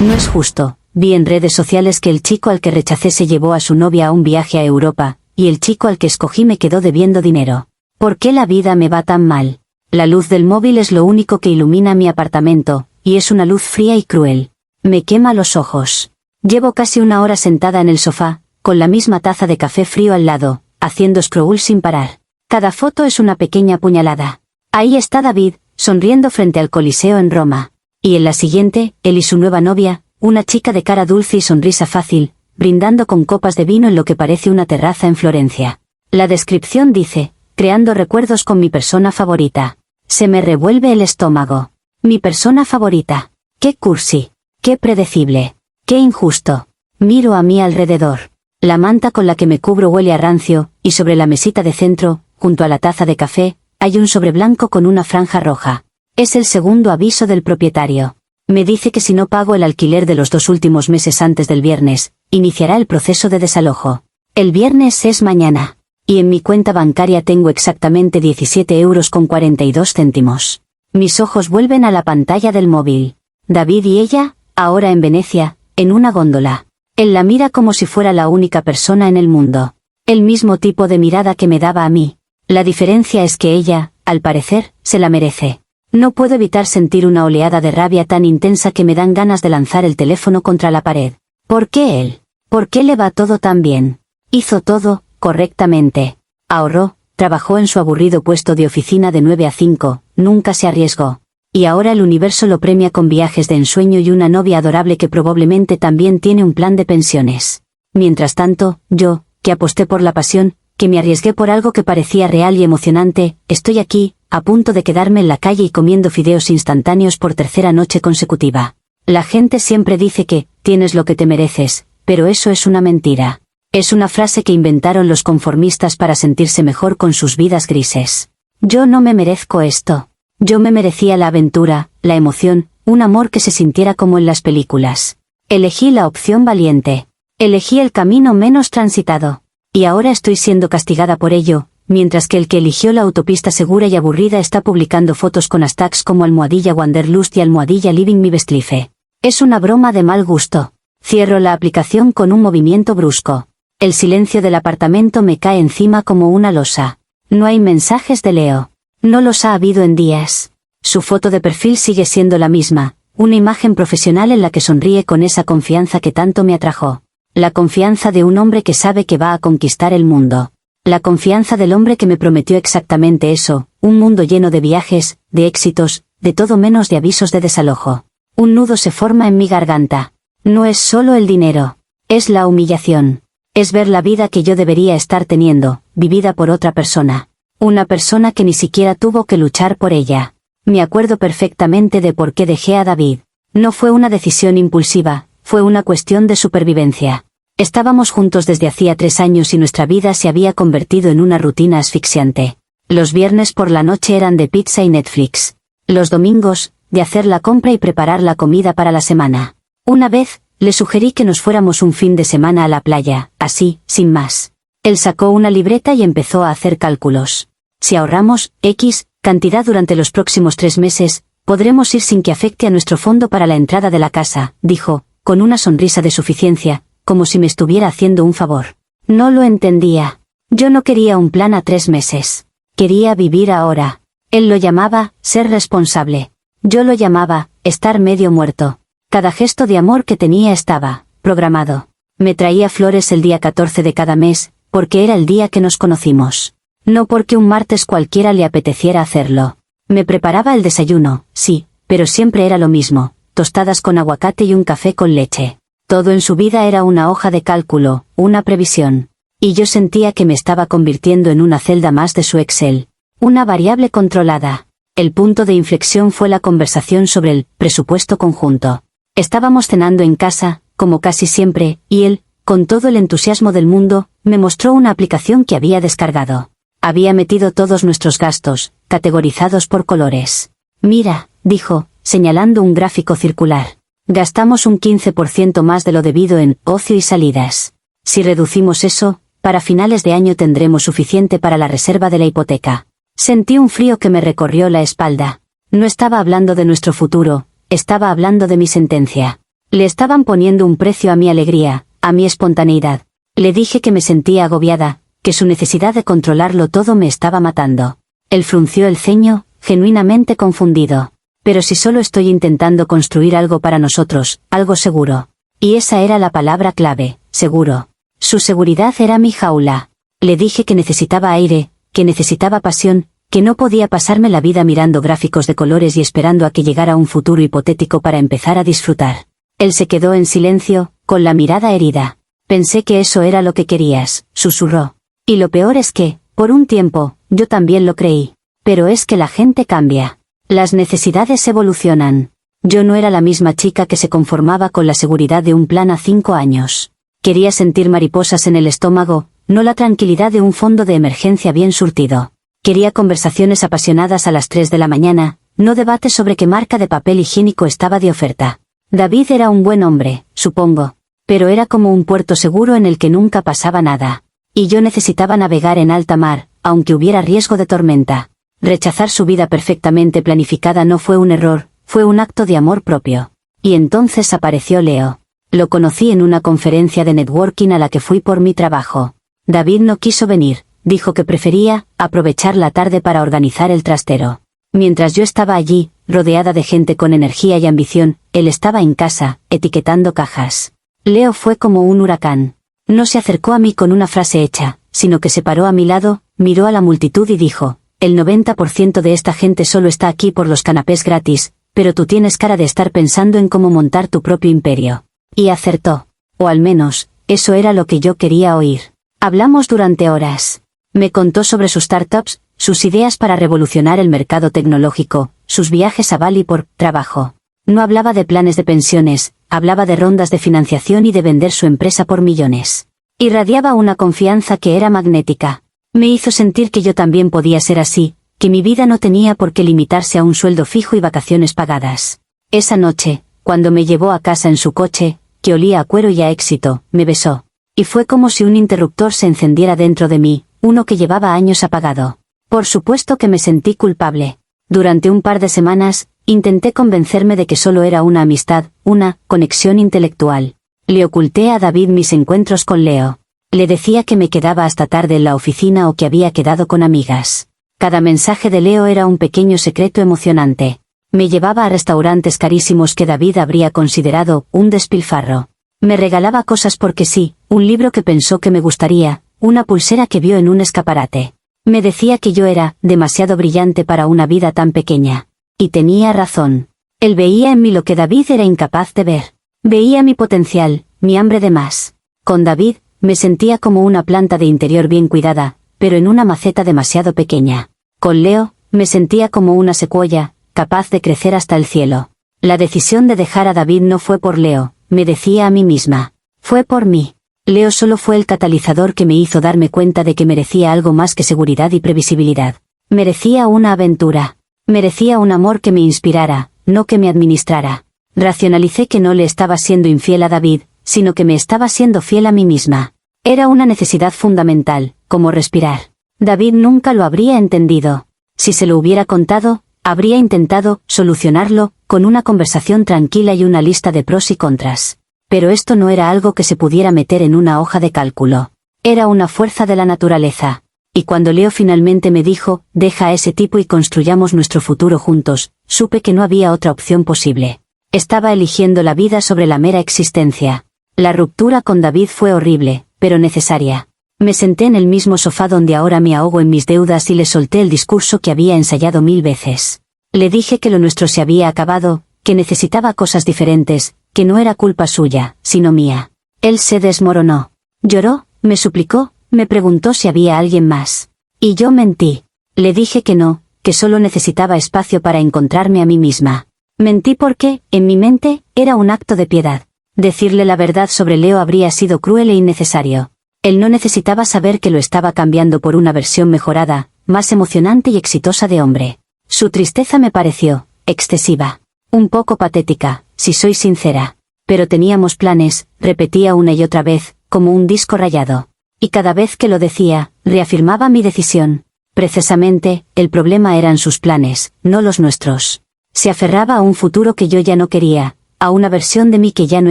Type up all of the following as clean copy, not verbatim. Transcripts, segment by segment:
No es justo. Vi en redes sociales que el chico al que rechacé se llevó a su novia a un viaje a Europa, y el chico al que escogí me quedó debiendo dinero. ¿Por qué la vida me va tan mal? La luz del móvil es lo único que ilumina mi apartamento, y es una luz fría y cruel. Me quema los ojos. Llevo casi una hora sentada en el sofá, con la misma taza de café frío al lado, haciendo scroll sin parar. Cada foto es una pequeña puñalada. Ahí está David, sonriendo frente al Coliseo en Roma. Y en la siguiente, él y su nueva novia, una chica de cara dulce y sonrisa fácil, brindando con copas de vino en lo que parece una terraza en Florencia. La descripción dice, creando recuerdos con mi persona favorita. Se me revuelve el estómago. Mi persona favorita. Qué cursi. Qué predecible. Qué injusto. Miro a mi alrededor. La manta con la que me cubro huele a rancio, y sobre la mesita de centro, junto a la taza de café, hay un sobre blanco con una franja roja. Es el segundo aviso del propietario. Me dice que si no pago el alquiler de los 2 últimos meses antes del viernes, iniciará el proceso de desalojo. El viernes es mañana. Y en mi cuenta bancaria tengo exactamente 17,42 €. Mis ojos vuelven a la pantalla del móvil. David y ella, ahora en Venecia, en una góndola. Él la mira como si fuera la única persona en el mundo. El mismo tipo de mirada que me daba a mí. La diferencia es que ella, al parecer, se la merece. No puedo evitar sentir una oleada de rabia tan intensa que me dan ganas de lanzar el teléfono contra la pared. ¿Por qué él? ¿Por qué le va todo tan bien? Hizo todo correctamente. Ahorró, trabajó en su aburrido puesto de oficina de 9 a 5, nunca se arriesgó. Y ahora el universo lo premia con viajes de ensueño y una novia adorable que probablemente también tiene un plan de pensiones. Mientras tanto, yo, que aposté por la pasión, que me arriesgué por algo que parecía real y emocionante, estoy aquí, a punto de quedarme en la calle y comiendo fideos instantáneos por tercera noche consecutiva. La gente siempre dice que, tienes lo que te mereces, pero eso es una mentira. Es una frase que inventaron los conformistas para sentirse mejor con sus vidas grises. Yo no me merezco esto. Yo me merecía la aventura, la emoción, un amor que se sintiera como en las películas. Elegí la opción valiente. Elegí el camino menos transitado. Y ahora estoy siendo castigada por ello, mientras que el que eligió la autopista segura y aburrida está publicando fotos con hashtags como almohadilla Wanderlust y almohadilla Living My Best Life. Es una broma de mal gusto. Cierro la aplicación con un movimiento brusco. El silencio del apartamento me cae encima como una losa. No hay mensajes de Leo. No los ha habido en días. Su foto de perfil sigue siendo la misma, una imagen profesional en la que sonríe con esa confianza que tanto me atrajo. La confianza de un hombre que sabe que va a conquistar el mundo. La confianza del hombre que me prometió exactamente eso, un mundo lleno de viajes, de éxitos, de todo menos de avisos de desalojo. Un nudo se forma en mi garganta. No es solo el dinero. Es la humillación. Es ver la vida que yo debería estar teniendo, vivida por otra persona. Una persona que ni siquiera tuvo que luchar por ella. Me acuerdo perfectamente de por qué dejé a David. No fue una decisión impulsiva, fue una cuestión de supervivencia. Estábamos juntos desde hacía 3 años y nuestra vida se había convertido en una rutina asfixiante. Los viernes por la noche eran de pizza y Netflix. Los domingos, de hacer la compra y preparar la comida para la semana. Una vez, le sugerí que nos fuéramos un fin de semana a la playa, así, sin más. Él sacó una libreta y empezó a hacer cálculos. Si ahorramos X cantidad durante los próximos 3 meses, podremos ir sin que afecte a nuestro fondo para la entrada de la casa, dijo, con una sonrisa de suficiencia, como si me estuviera haciendo un favor. No lo entendía. Yo no quería un plan a 3 meses. Quería vivir ahora. Él lo llamaba, ser responsable. Yo lo llamaba, estar medio muerto. Cada gesto de amor que tenía estaba programado. Me traía flores el día 14 de cada mes, porque era el día que nos conocimos. No porque un martes cualquiera le apeteciera hacerlo. Me preparaba el desayuno, sí, pero siempre era lo mismo, tostadas con aguacate y un café con leche. Todo en su vida era una hoja de cálculo, una previsión. Y yo sentía que me estaba convirtiendo en una celda más de su Excel. Una variable controlada. El punto de inflexión fue la conversación sobre el presupuesto conjunto. Estábamos cenando en casa, como casi siempre, y él, con todo el entusiasmo del mundo, me mostró una aplicación que había descargado. Había metido todos nuestros gastos, categorizados por colores. Mira, dijo, señalando un gráfico circular. Gastamos un 15% más de lo debido en ocio y salidas. Si reducimos eso, para finales de año tendremos suficiente para la reserva de la hipoteca. Sentí un frío que me recorrió la espalda. No estaba hablando de nuestro futuro, estaba hablando de mi sentencia. Le estaban poniendo un precio a mi alegría, a mi espontaneidad. Le dije que me sentía agobiada, que su necesidad de controlarlo todo me estaba matando. Él frunció el ceño, genuinamente confundido. Pero si solo estoy intentando construir algo para nosotros, algo seguro. Y esa era la palabra clave, seguro. Su seguridad era mi jaula. Le dije que necesitaba aire, que necesitaba pasión, que no podía pasarme la vida mirando gráficos de colores y esperando a que llegara un futuro hipotético para empezar a disfrutar. Él se quedó en silencio, con la mirada herida. Pensé que eso era lo que querías, susurró. Y lo peor es que, por un tiempo, yo también lo creí. Pero es que la gente cambia. Las necesidades evolucionan. Yo no era la misma chica que se conformaba con la seguridad de un plan a 5 años. Quería sentir mariposas en el estómago, no la tranquilidad de un fondo de emergencia bien surtido. Quería conversaciones apasionadas a las 3 de la mañana, no debates sobre qué marca de papel higiénico estaba de oferta. David era un buen hombre, supongo. Pero era como un puerto seguro en el que nunca pasaba nada. Y yo necesitaba navegar en alta mar, aunque hubiera riesgo de tormenta. Rechazar su vida perfectamente planificada no fue un error, fue un acto de amor propio. Y entonces apareció Leo. Lo conocí en una conferencia de networking a la que fui por mi trabajo. David no quiso venir, dijo que prefería aprovechar la tarde para organizar el trastero. Mientras yo estaba allí, rodeada de gente con energía y ambición, él estaba en casa, etiquetando cajas. Leo fue como un huracán. No se acercó a mí con una frase hecha, sino que se paró a mi lado, miró a la multitud y dijo: el 90% de esta gente solo está aquí por los canapés gratis, pero tú tienes cara de estar pensando en cómo montar tu propio imperio. Y acertó. O al menos, eso era lo que yo quería oír. Hablamos durante horas. Me contó sobre sus startups, sus ideas para revolucionar el mercado tecnológico, sus viajes a Bali por trabajo. No hablaba de planes de pensiones, hablaba de rondas de financiación y de vender su empresa por millones. Irradiaba una confianza que era magnética. Me hizo sentir que yo también podía ser así, que mi vida no tenía por qué limitarse a un sueldo fijo y vacaciones pagadas. Esa noche, cuando me llevó a casa en su coche, que olía a cuero y a éxito, me besó. Y fue como si un interruptor se encendiera dentro de mí, uno que llevaba años apagado. Por supuesto que me sentí culpable. Durante un par de semanas, intenté convencerme de que solo era una amistad, una conexión intelectual. Le oculté a David mis encuentros con Leo. Le decía que me quedaba hasta tarde en la oficina o que había quedado con amigas. Cada mensaje de Leo era un pequeño secreto emocionante. Me llevaba a restaurantes carísimos que David habría considerado un despilfarro. Me regalaba cosas porque sí, un libro que pensó que me gustaría, una pulsera que vio en un escaparate. Me decía que yo era demasiado brillante para una vida tan pequeña. Y tenía razón. Él veía en mí lo que David era incapaz de ver. Veía mi potencial, mi hambre de más. Con David, me sentía como una planta de interior bien cuidada, pero en una maceta demasiado pequeña. Con Leo, me sentía como una secuoya, capaz de crecer hasta el cielo. La decisión de dejar a David no fue por Leo, me decía a mí misma. Fue por mí. Leo solo fue el catalizador que me hizo darme cuenta de que merecía algo más que seguridad y previsibilidad. Merecía una aventura. Merecía un amor que me inspirara, no que me administrara. Racionalicé que no le estaba siendo infiel a David, sino que me estaba siendo fiel a mí misma. Era una necesidad fundamental, como respirar. David nunca lo habría entendido. Si se lo hubiera contado, habría intentado solucionarlo, con una conversación tranquila y una lista de pros y contras. Pero esto no era algo que se pudiera meter en una hoja de cálculo. Era una fuerza de la naturaleza. Y cuando Leo finalmente me dijo, deja a ese tipo y construyamos nuestro futuro juntos, supe que no había otra opción posible. Estaba eligiendo la vida sobre la mera existencia. La ruptura con David fue horrible, pero necesaria. Me senté en el mismo sofá donde ahora me ahogo en mis deudas y le solté el discurso que había ensayado 1000 veces. Le dije que lo nuestro se había acabado, que necesitaba cosas diferentes, que no era culpa suya, sino mía. Él se desmoronó. Lloró, me suplicó, me preguntó si había alguien más. Y yo mentí. Le dije que no, que solo necesitaba espacio para encontrarme a mí misma. Mentí porque, en mi mente, era un acto de piedad. Decirle la verdad sobre Leo habría sido cruel e innecesario. Él no necesitaba saber que lo estaba cambiando por una versión mejorada, más emocionante y exitosa de hombre. Su tristeza me pareció excesiva. Un poco patética, si soy sincera. Pero teníamos planes, repetía una y otra vez, como un disco rayado. Y cada vez que lo decía, reafirmaba mi decisión. Precisamente, el problema eran sus planes, no los nuestros. Se aferraba a un futuro que yo ya no quería, a una versión de mí que ya no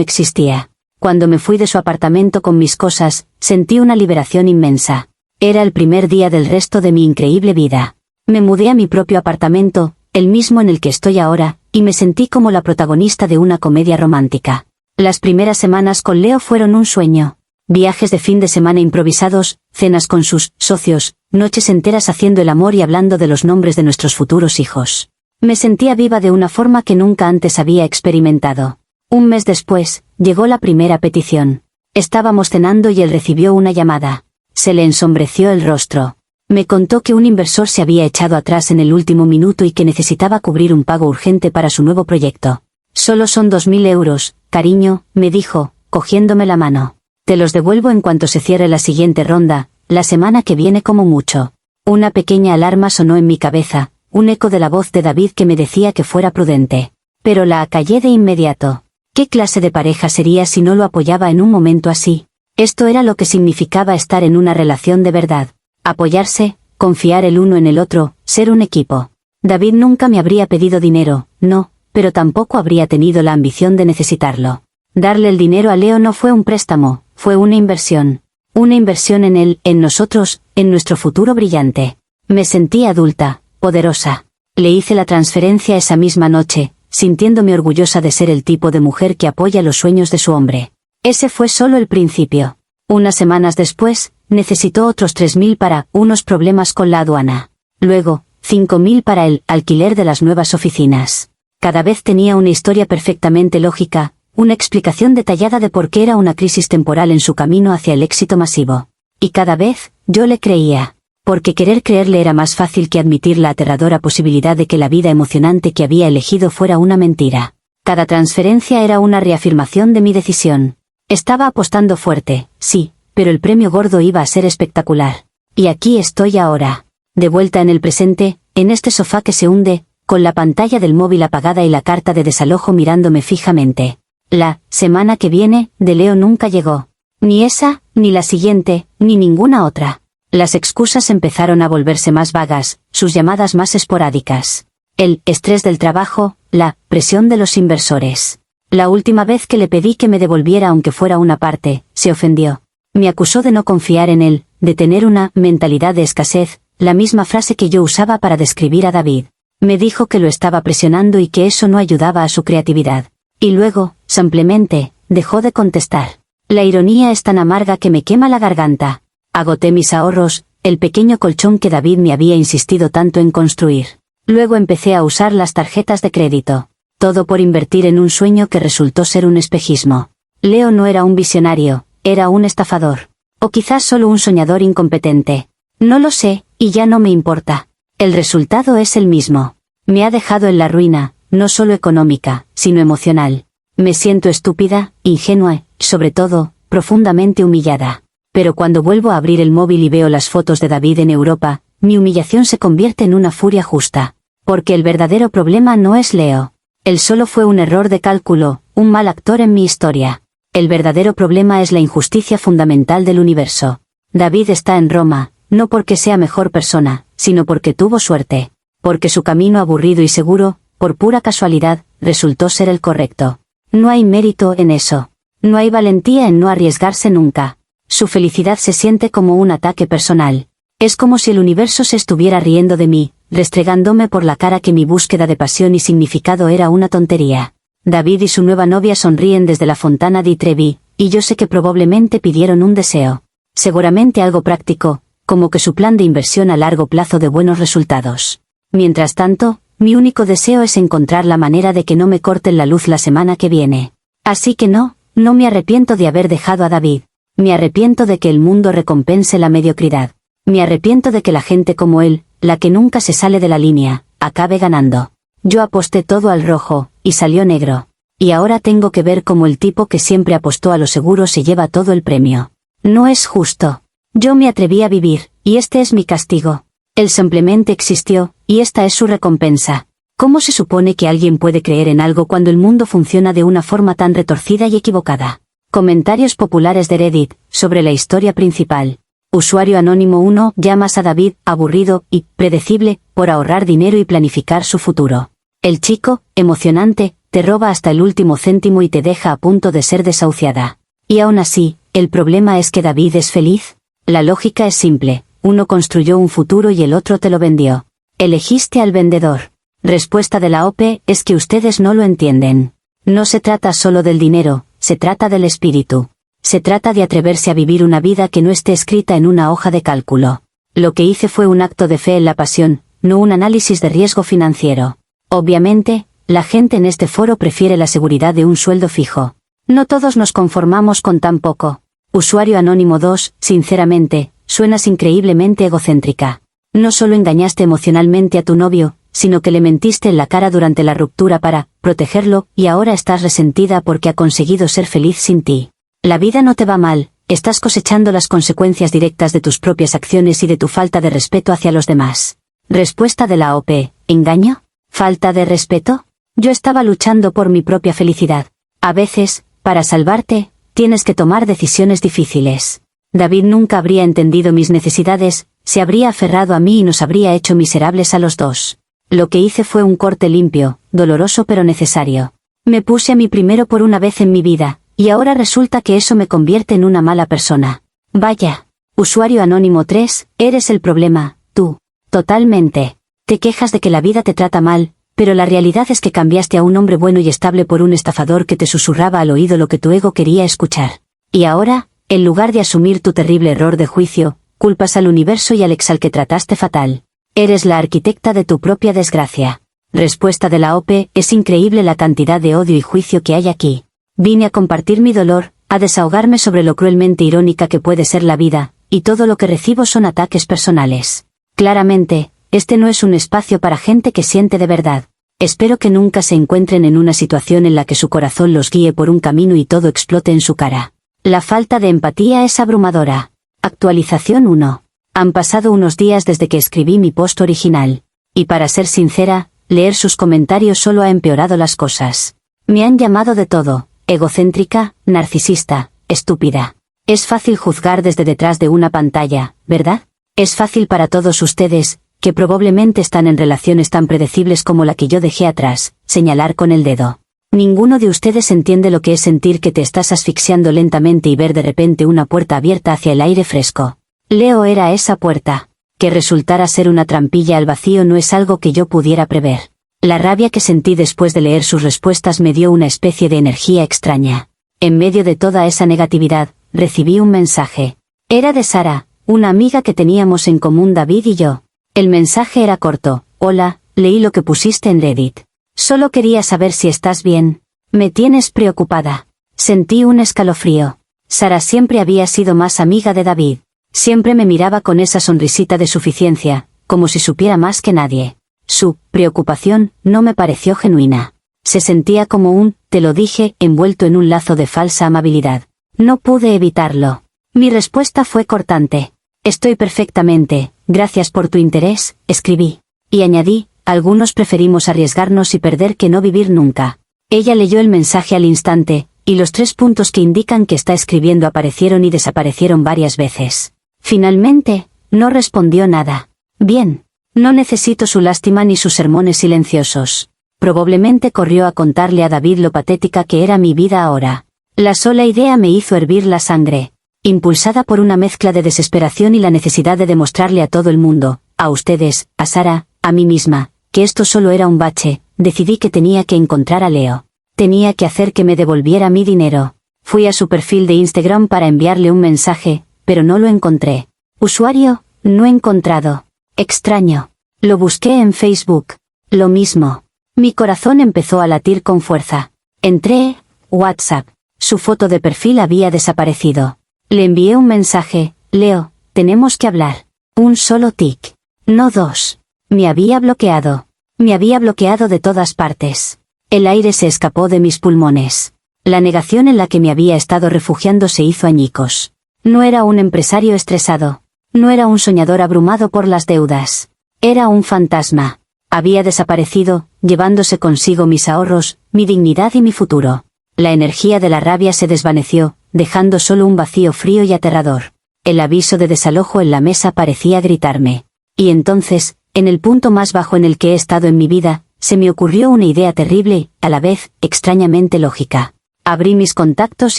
existía. Cuando me fui de su apartamento con mis cosas, sentí una liberación inmensa. Era el primer día del resto de mi increíble vida. Me mudé a mi propio apartamento, el mismo en el que estoy ahora, y me sentí como la protagonista de una comedia romántica. Las primeras semanas con Leo fueron un sueño. Viajes de fin de semana improvisados, cenas con sus socios, noches enteras haciendo el amor y hablando de los nombres de nuestros futuros hijos. Me sentía viva de una forma que nunca antes había experimentado. Un mes después, llegó la primera petición. Estábamos cenando y él recibió una llamada. Se le ensombreció el rostro. Me contó que un inversor se había echado atrás en el último minuto y que necesitaba cubrir un pago urgente para su nuevo proyecto. Solo son 2.000 euros, cariño, me dijo, cogiéndome la mano. Te los devuelvo en cuanto se cierre la siguiente ronda, la semana que viene como mucho. Una pequeña alarma sonó en mi cabeza, un eco de la voz de David que me decía que fuera prudente. Pero la acallé de inmediato. ¿Qué clase de pareja sería si no lo apoyaba en un momento así? Esto era lo que significaba estar en una relación de verdad. Apoyarse, confiar el uno en el otro, ser un equipo. David nunca me habría pedido dinero, no, pero tampoco habría tenido la ambición de necesitarlo. Darle el dinero a Leo no fue un préstamo, fue una inversión. Una inversión en él, en nosotros, en nuestro futuro brillante. Me sentí adulta, poderosa. Le hice la transferencia esa misma noche, sintiéndome orgullosa de ser el tipo de mujer que apoya los sueños de su hombre. Ese fue solo el principio. Unas semanas después, necesitó otros 3.000 para unos problemas con la aduana. Luego, 5.000 para el alquiler de las nuevas oficinas. Cada vez tenía una historia perfectamente lógica, una explicación detallada de por qué era una crisis temporal en su camino hacia el éxito masivo. Y cada vez, yo le creía. Porque querer creerle era más fácil que admitir la aterradora posibilidad de que la vida emocionante que había elegido fuera una mentira. Cada transferencia era una reafirmación de mi decisión. Estaba apostando fuerte, sí, pero el premio gordo iba a ser espectacular. Y aquí estoy ahora. De vuelta en el presente, en este sofá que se hunde, con la pantalla del móvil apagada y la carta de desalojo mirándome fijamente. La semana que viene, de Leo nunca llegó. Ni esa, ni la siguiente, ni ninguna otra. Las excusas empezaron a volverse más vagas, sus llamadas más esporádicas. El estrés del trabajo, la presión de los inversores. La última vez que le pedí que me devolviera aunque fuera una parte, se ofendió. Me acusó de no confiar en él, de tener una mentalidad de escasez, la misma frase que yo usaba para describir a David. Me dijo que lo estaba presionando y que eso no ayudaba a su creatividad. Y luego, simplemente, dejó de contestar. La ironía es tan amarga que me quema la garganta. Agoté mis ahorros, el pequeño colchón que David me había insistido tanto en construir. Luego empecé a usar las tarjetas de crédito. Todo por invertir en un sueño que resultó ser un espejismo. Leo no era un visionario, era un estafador. O quizás solo un soñador incompetente. No lo sé, y ya no me importa. El resultado es el mismo. Me ha dejado en la ruina, no solo económica, sino emocional. Me siento estúpida, ingenua, y sobre todo, profundamente humillada. Pero cuando vuelvo a abrir el móvil y veo las fotos de David en Europa, mi humillación se convierte en una furia justa. Porque el verdadero problema no es Leo. Él solo fue un error de cálculo, un mal actor en mi historia. El verdadero problema es la injusticia fundamental del universo. David está en Roma, no porque sea mejor persona, sino porque tuvo suerte. Porque su camino aburrido y seguro, por pura casualidad, resultó ser el correcto. No hay mérito en eso. No hay valentía en no arriesgarse nunca. Su felicidad se siente como un ataque personal. Es como si el universo se estuviera riendo de mí, restregándome por la cara que mi búsqueda de pasión y significado era una tontería. David y su nueva novia sonríen desde la Fontana di Trevi, y yo sé que probablemente pidieron un deseo. Seguramente algo práctico, como que su plan de inversión a largo plazo de buenos resultados. Mientras tanto, mi único deseo es encontrar la manera de que no me corten la luz la semana que viene. Así que no me arrepiento de haber dejado a David. Me arrepiento de que el mundo recompense la mediocridad. Me arrepiento de que la gente como él, la que nunca se sale de la línea, acabe ganando. Yo aposté todo al rojo, y salió negro. Y ahora tengo que ver cómo el tipo que siempre apostó a lo seguro se lleva todo el premio. No es justo. Yo me atreví a vivir, y este es mi castigo. Él simplemente existió, y esta es su recompensa. ¿Cómo se supone que alguien puede creer en algo cuando el mundo funciona de una forma tan retorcida y equivocada? Comentarios populares de Reddit, sobre la historia principal. Usuario anónimo 1, llamas a David, aburrido y predecible, por ahorrar dinero y planificar su futuro. El chico, emocionante, te roba hasta el último céntimo y te deja a punto de ser desahuciada. Y aún así, ¿el problema es que David es feliz? La lógica es simple, uno construyó un futuro y el otro te lo vendió. Elegiste al vendedor. Respuesta de la OP es que ustedes no lo entienden. No se trata solo del dinero, se trata del espíritu. Se trata de atreverse a vivir una vida que no esté escrita en una hoja de cálculo. Lo que hice fue un acto de fe en la pasión, no un análisis de riesgo financiero. Obviamente, la gente en este foro prefiere la seguridad de un sueldo fijo. No todos nos conformamos con tan poco. Usuario anónimo 2, sinceramente, suenas increíblemente egocéntrica. No solo engañaste emocionalmente a tu novio, sino que le mentiste en la cara durante la ruptura para protegerlo, y ahora estás resentida porque ha conseguido ser feliz sin ti. La vida no te va mal, estás cosechando las consecuencias directas de tus propias acciones y de tu falta de respeto hacia los demás. Respuesta de la OP, ¿engaño? ¿Falta de respeto? Yo estaba luchando por mi propia felicidad. A veces, para salvarte, tienes que tomar decisiones difíciles. David nunca habría entendido mis necesidades, se habría aferrado a mí y nos habría hecho miserables a los dos. Lo que hice fue un corte limpio, doloroso pero necesario. Me puse a mí primero por una vez en mi vida, y ahora resulta que eso me convierte en una mala persona. Vaya. Usuario anónimo 3, eres el problema, tú. Totalmente. Te quejas de que la vida te trata mal, pero la realidad es que cambiaste a un hombre bueno y estable por un estafador que te susurraba al oído lo que tu ego quería escuchar. Y ahora, en lugar de asumir tu terrible error de juicio, culpas al universo y al ex al que trataste fatal. Eres la arquitecta de tu propia desgracia. Respuesta de la OP, es increíble la cantidad de odio y juicio que hay aquí. Vine a compartir mi dolor, a desahogarme sobre lo cruelmente irónica que puede ser la vida, y todo lo que recibo son ataques personales. Claramente, este no es un espacio para gente que siente de verdad. Espero que nunca se encuentren en una situación en la que su corazón los guíe por un camino y todo explote en su cara. La falta de empatía es abrumadora. Actualización 1. Han pasado unos días desde que escribí mi post original. Y para ser sincera, leer sus comentarios solo ha empeorado las cosas. Me han llamado de todo, egocéntrica, narcisista, estúpida. Es fácil juzgar desde detrás de una pantalla, ¿verdad? Es fácil para todos ustedes, que probablemente están en relaciones tan predecibles como la que yo dejé atrás, señalar con el dedo. Ninguno de ustedes entiende lo que es sentir que te estás asfixiando lentamente y ver de repente una puerta abierta hacia el aire fresco. Leo era esa puerta. Que resultara ser una trampilla al vacío no es algo que yo pudiera prever. La rabia que sentí después de leer sus respuestas me dio una especie de energía extraña. En medio de toda esa negatividad, recibí un mensaje. Era de Sara, una amiga que teníamos en común David y yo. El mensaje era corto. Hola, leí lo que pusiste en Reddit. Solo quería saber si estás bien. Me tienes preocupada. Sentí un escalofrío. Sara siempre había sido más amiga de David. Siempre me miraba con esa sonrisita de suficiencia, como si supiera más que nadie. Su preocupación no me pareció genuina. Se sentía como un, te lo dije, envuelto en un lazo de falsa amabilidad. No pude evitarlo. Mi respuesta fue cortante. Estoy perfectamente, gracias por tu interés, escribí. Y añadí, algunos preferimos arriesgarnos y perder que no vivir nunca. Ella leyó el mensaje al instante, y los 3 puntos que indican que está escribiendo aparecieron y desaparecieron varias veces. Finalmente, no respondió nada. Bien. No necesito su lástima ni sus sermones silenciosos. Probablemente corrió a contarle a David lo patética que era mi vida ahora. La sola idea me hizo hervir la sangre. Impulsada por una mezcla de desesperación y la necesidad de demostrarle a todo el mundo, a ustedes, a Sara, a mí misma, que esto solo era un bache, decidí que tenía que encontrar a Leo. Tenía que hacer que me devolviera mi dinero. Fui a su perfil de Instagram para enviarle un mensaje, pero no lo encontré. Usuario, no encontrado. Extraño. Lo busqué en Facebook. Lo mismo. Mi corazón empezó a latir con fuerza. Entré, WhatsApp. Su foto de perfil había desaparecido. Le envié un mensaje, Leo, tenemos que hablar. Un solo tic. No 2. Me había bloqueado. Me había bloqueado de todas partes. El aire se escapó de mis pulmones. La negación en la que me había estado refugiando se hizo añicos. No era un empresario estresado. No era un soñador abrumado por las deudas. Era un fantasma. Había desaparecido, llevándose consigo mis ahorros, mi dignidad y mi futuro. La energía de la rabia se desvaneció, dejando solo un vacío frío y aterrador. El aviso de desalojo en la mesa parecía gritarme. Y entonces, en el punto más bajo en el que he estado en mi vida, se me ocurrió una idea terrible, a la vez, extrañamente lógica. Abrí mis contactos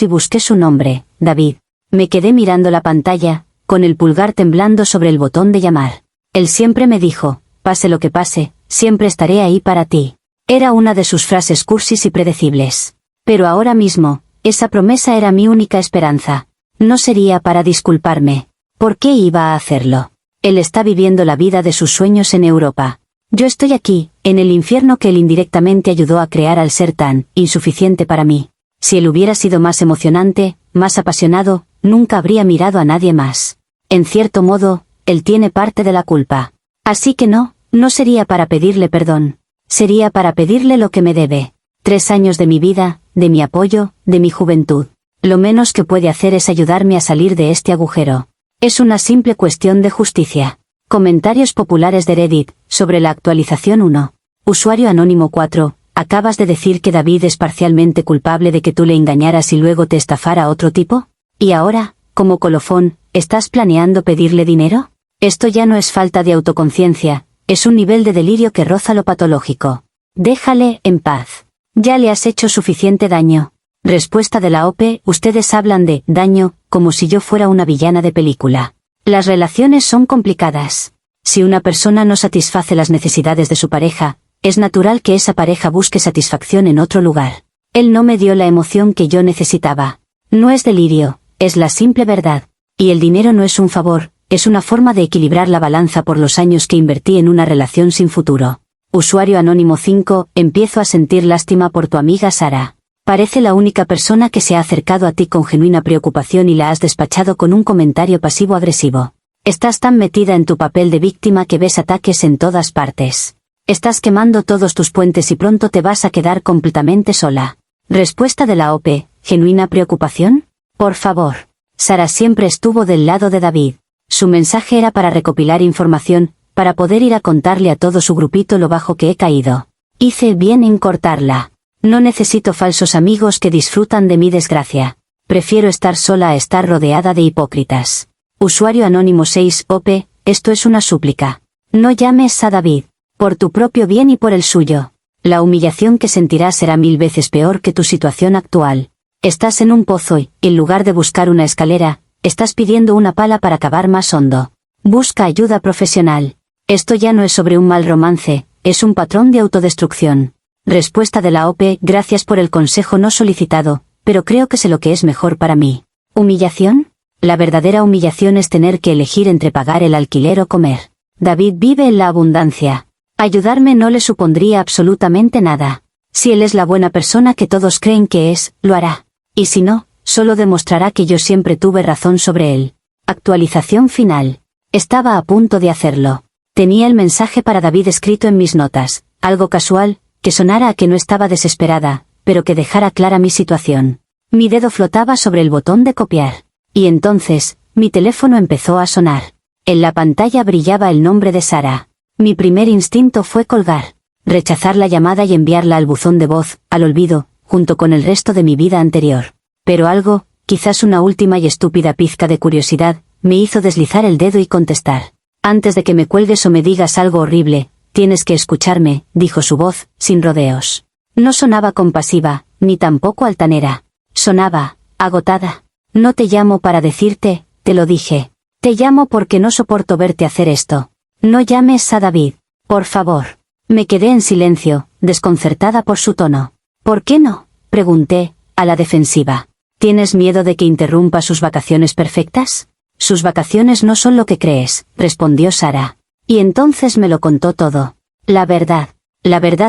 y busqué su nombre, David. Me quedé mirando la pantalla, con el pulgar temblando sobre el botón de llamar. Él siempre me dijo, pase lo que pase, siempre estaré ahí para ti. Era una de sus frases cursis y predecibles. Pero ahora mismo, esa promesa era mi única esperanza. No sería para disculparme. ¿Por qué iba a hacerlo? Él está viviendo la vida de sus sueños en Europa. Yo estoy aquí, en el infierno que él indirectamente ayudó a crear al ser tan insuficiente para mí. Si él hubiera sido más emocionante, más apasionado, nunca habría mirado a nadie más. En cierto modo, él tiene parte de la culpa. Así que no sería para pedirle perdón. Sería para pedirle lo que me debe. 3 años de mi vida, de mi apoyo, de mi juventud. Lo menos que puede hacer es ayudarme a salir de este agujero. Es una simple cuestión de justicia. Comentarios populares de Reddit, sobre la actualización 1. Usuario anónimo 4, ¿acabas de decir que David es parcialmente culpable de que tú le engañaras y luego te estafara otro tipo? Y ahora, como colofón, ¿estás planeando pedirle dinero? Esto ya no es falta de autoconciencia, es un nivel de delirio que roza lo patológico. Déjale en paz. Ya le has hecho suficiente daño. Respuesta de la OP, ustedes hablan de daño, como si yo fuera una villana de película. Las relaciones son complicadas. Si una persona no satisface las necesidades de su pareja, es natural que esa pareja busque satisfacción en otro lugar. Él no me dio la emoción que yo necesitaba. No es delirio, es la simple verdad. Y el dinero no es un favor, es una forma de equilibrar la balanza por los años que invertí en una relación sin futuro. Usuario anónimo 5, empiezo a sentir lástima por tu amiga Sara. Parece la única persona que se ha acercado a ti con genuina preocupación y la has despachado con un comentario pasivo-agresivo. Estás tan metida en tu papel de víctima que ves ataques en todas partes. Estás quemando todos tus puentes y pronto te vas a quedar completamente sola. Respuesta de la OP, ¿genuina preocupación? Por favor. Sara siempre estuvo del lado de David. Su mensaje era para recopilar información, para poder ir a contarle a todo su grupito lo bajo que he caído. Hice bien en cortarla. No necesito falsos amigos que disfrutan de mi desgracia. Prefiero estar sola a estar rodeada de hipócritas. Usuario anónimo 6, OP, esto es una súplica. No llames a David. Por tu propio bien y por el suyo. La humillación que sentirás será 1000 veces peor que tu situación actual. Estás en un pozo y, en lugar de buscar una escalera, estás pidiendo una pala para cavar más hondo. Busca ayuda profesional. Esto ya no es sobre un mal romance, es un patrón de autodestrucción. Respuesta de la OP, gracias por el consejo no solicitado, pero creo que sé lo que es mejor para mí. ¿Humillación? La verdadera humillación es tener que elegir entre pagar el alquiler o comer. David vive en la abundancia. Ayudarme no le supondría absolutamente nada. Si él es la buena persona que todos creen que es, lo hará. Y si no, solo demostrará que yo siempre tuve razón sobre él. Actualización final. Estaba a punto de hacerlo. Tenía el mensaje para David escrito en mis notas, algo casual, que sonara a que no estaba desesperada, pero que dejara clara mi situación. Mi dedo flotaba sobre el botón de copiar. Y entonces, mi teléfono empezó a sonar. En la pantalla brillaba el nombre de Sara. Mi primer instinto fue colgar, rechazar la llamada y enviarla al buzón de voz, al olvido, junto con el resto de mi vida anterior. Pero algo, quizás una última y estúpida pizca de curiosidad, me hizo deslizar el dedo y contestar. Antes de que me cuelgues o me digas algo horrible, tienes que escucharme, dijo su voz, sin rodeos. No sonaba compasiva, ni tampoco altanera. Sonaba, agotada. No te llamo para decirte, te lo dije. Te llamo porque no soporto verte hacer esto. No llames a David, por favor. Me quedé en silencio, desconcertada por su tono. ¿Por qué no?, pregunté, a la defensiva. ¿Tienes miedo de que interrumpa sus vacaciones perfectas? Sus vacaciones no son lo que crees, respondió Sara. Y entonces me lo contó todo. La verdad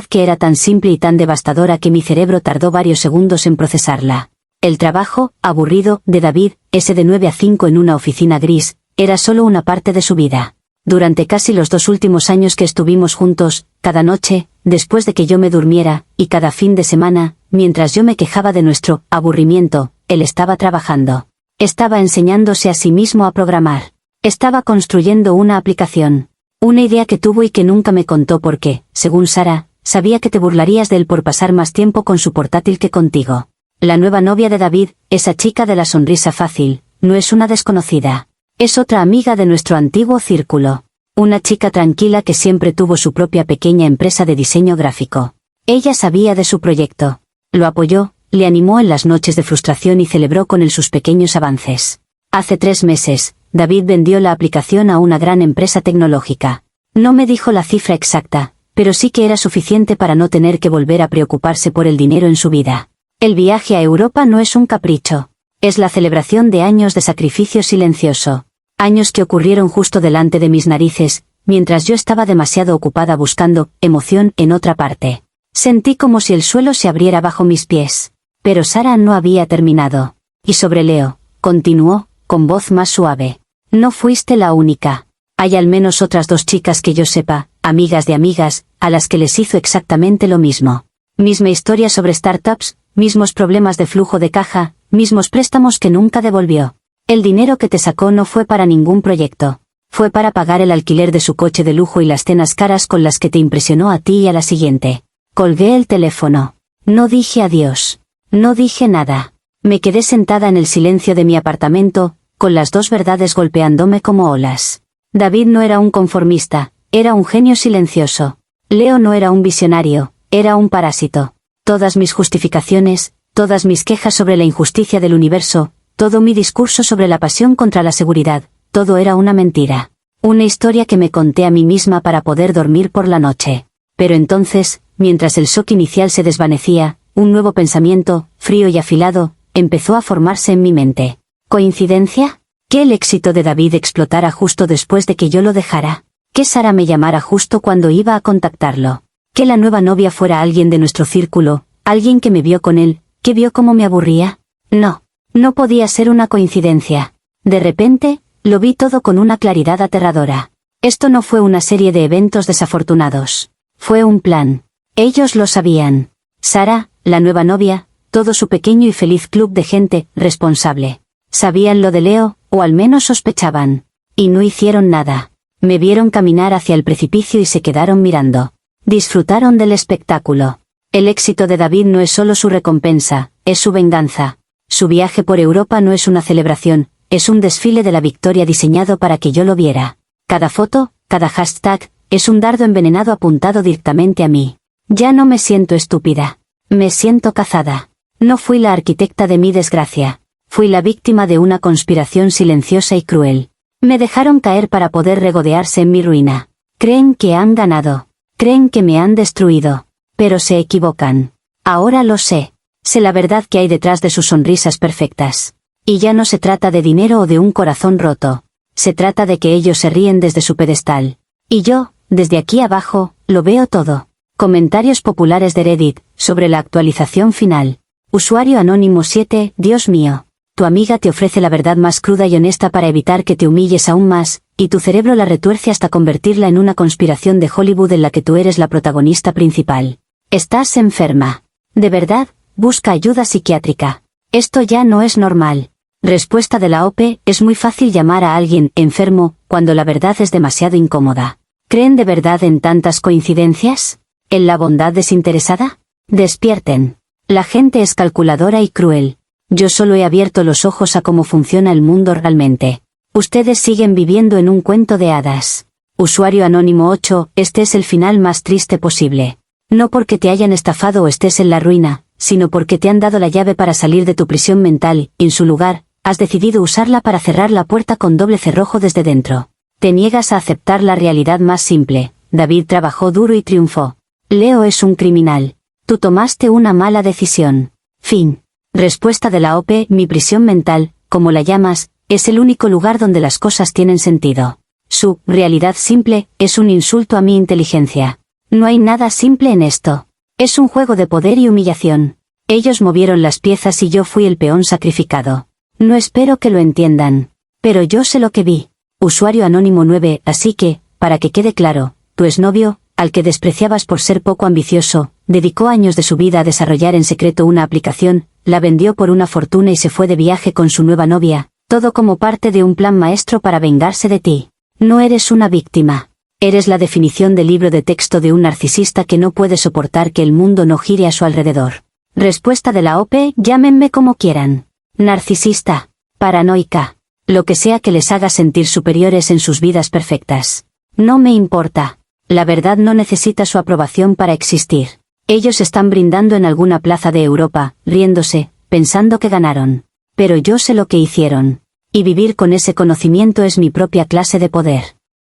que era tan simple y tan devastadora que mi cerebro tardó varios segundos en procesarla. El trabajo, aburrido, de David, ese de 9 a 5 en una oficina gris, era solo una parte de su vida. Durante casi los 2 últimos años que estuvimos juntos, cada noche, después de que yo me durmiera, y cada fin de semana, mientras yo me quejaba de nuestro aburrimiento, él estaba trabajando. Estaba enseñándose a sí mismo a programar. Estaba construyendo una aplicación. Una idea que tuvo y que nunca me contó porque, según Sara, sabía que te burlarías de él por pasar más tiempo con su portátil que contigo. La nueva novia de David, esa chica de la sonrisa fácil, no es una desconocida. Es otra amiga de nuestro antiguo círculo. Una chica tranquila que siempre tuvo su propia pequeña empresa de diseño gráfico. Ella sabía de su proyecto. Lo apoyó, le animó en las noches de frustración y celebró con él sus pequeños avances. Hace 3 meses, David vendió la aplicación a una gran empresa tecnológica. No me dijo la cifra exacta, pero sí que era suficiente para no tener que volver a preocuparse por el dinero en su vida. El viaje a Europa no es un capricho. Es la celebración de años de sacrificio silencioso. Años que ocurrieron justo delante de mis narices, mientras yo estaba demasiado ocupada buscando emoción en otra parte. Sentí como si el suelo se abriera bajo mis pies. Pero Sara no había terminado. Y sobre Leo, continuó, con voz más suave. No fuiste la única. Hay al menos otras 2 chicas que yo sepa, amigas de amigas, a las que les hizo exactamente lo mismo. Misma historia sobre startups, mismos problemas de flujo de caja, mismos préstamos que nunca devolvió. El dinero que te sacó no fue para ningún proyecto. Fue para pagar el alquiler de su coche de lujo y las cenas caras con las que te impresionó a ti y a la siguiente. Colgué el teléfono. No dije adiós. No dije nada. Me quedé sentada en el silencio de mi apartamento, con las 2 verdades golpeándome como olas. David no era un conformista, era un genio silencioso. Leo no era un visionario, era un parásito. Todas mis justificaciones, todas mis quejas sobre la injusticia del universo, todo mi discurso sobre la pasión contra la seguridad, todo era una mentira. Una historia que me conté a mí misma para poder dormir por la noche. Pero entonces, mientras el shock inicial se desvanecía, un nuevo pensamiento, frío y afilado, empezó a formarse en mi mente. ¿Coincidencia? ¿Que el éxito de David explotara justo después de que yo lo dejara? ¿Que Sara me llamara justo cuando iba a contactarlo? ¿Que la nueva novia fuera alguien de nuestro círculo, alguien que me vio con él, que vio cómo me aburría? No. No podía ser una coincidencia. De repente, lo vi todo con una claridad aterradora. Esto no fue una serie de eventos desafortunados. Fue un plan. Ellos lo sabían. Sara, la nueva novia, todo su pequeño y feliz club de gente responsable. Sabían lo de Leo, o al menos sospechaban. Y no hicieron nada. Me vieron caminar hacia el precipicio y se quedaron mirando. Disfrutaron del espectáculo. El éxito de David no es solo su recompensa, es su venganza. Su viaje por Europa no es una celebración, es un desfile de la victoria diseñado para que yo lo viera. Cada foto, cada hashtag, es un dardo envenenado apuntado directamente a mí. Ya no me siento estúpida. Me siento cazada. No fui la arquitecta de mi desgracia. Fui la víctima de una conspiración silenciosa y cruel. Me dejaron caer para poder regodearse en mi ruina. Creen que han ganado. Creen que me han destruido. Pero se equivocan. Ahora lo sé. Sé la verdad que hay detrás de sus sonrisas perfectas. Y ya no se trata de dinero o de un corazón roto. Se trata de que ellos se ríen desde su pedestal. Y yo, desde aquí abajo, lo veo todo. Comentarios populares de Reddit, sobre la actualización final. Usuario anónimo 7, Dios mío. Tu amiga te ofrece la verdad más cruda y honesta para evitar que te humilles aún más, y tu cerebro la retuerce hasta convertirla en una conspiración de Hollywood en la que tú eres la protagonista principal. Estás enferma. ¿De verdad? Busca ayuda psiquiátrica. Esto ya no es normal. Respuesta de la OPE, es muy fácil llamar a alguien enfermo, cuando la verdad es demasiado incómoda. ¿Creen de verdad en tantas coincidencias? ¿En la bondad desinteresada? Despierten. La gente es calculadora y cruel. Yo solo he abierto los ojos a cómo funciona el mundo realmente. Ustedes siguen viviendo en un cuento de hadas. Usuario anónimo 8, este es el final más triste posible. No porque te hayan estafado o estés en la ruina, sino porque te han dado la llave para salir de tu prisión mental, y en su lugar, has decidido usarla para cerrar la puerta con doble cerrojo desde dentro. Te niegas a aceptar la realidad más simple. David trabajó duro y triunfó. Leo es un criminal. Tú tomaste una mala decisión. Fin. Respuesta de la OPE, mi prisión mental, como la llamas, es el único lugar donde las cosas tienen sentido. Su realidad simple es un insulto a mi inteligencia. No hay nada simple en esto. Es un juego de poder y humillación. Ellos movieron las piezas y yo fui el peón sacrificado. No espero que lo entiendan. Pero yo sé lo que vi. Usuario anónimo 9, así que, para que quede claro, tu exnovio, al que despreciabas por ser poco ambicioso, dedicó años de su vida a desarrollar en secreto una aplicación, la vendió por una fortuna y se fue de viaje con su nueva novia, todo como parte de un plan maestro para vengarse de ti. No eres una víctima. Eres la definición del libro de texto de un narcisista que no puede soportar que el mundo no gire a su alrededor. Respuesta de la OPE, llámenme como quieran. Narcisista. Paranoica. Lo que sea que les haga sentir superiores en sus vidas perfectas. No me importa. La verdad no necesita su aprobación para existir. Ellos están brindando en alguna plaza de Europa, riéndose, pensando que ganaron. Pero yo sé lo que hicieron. Y vivir con ese conocimiento es mi propia clase de poder.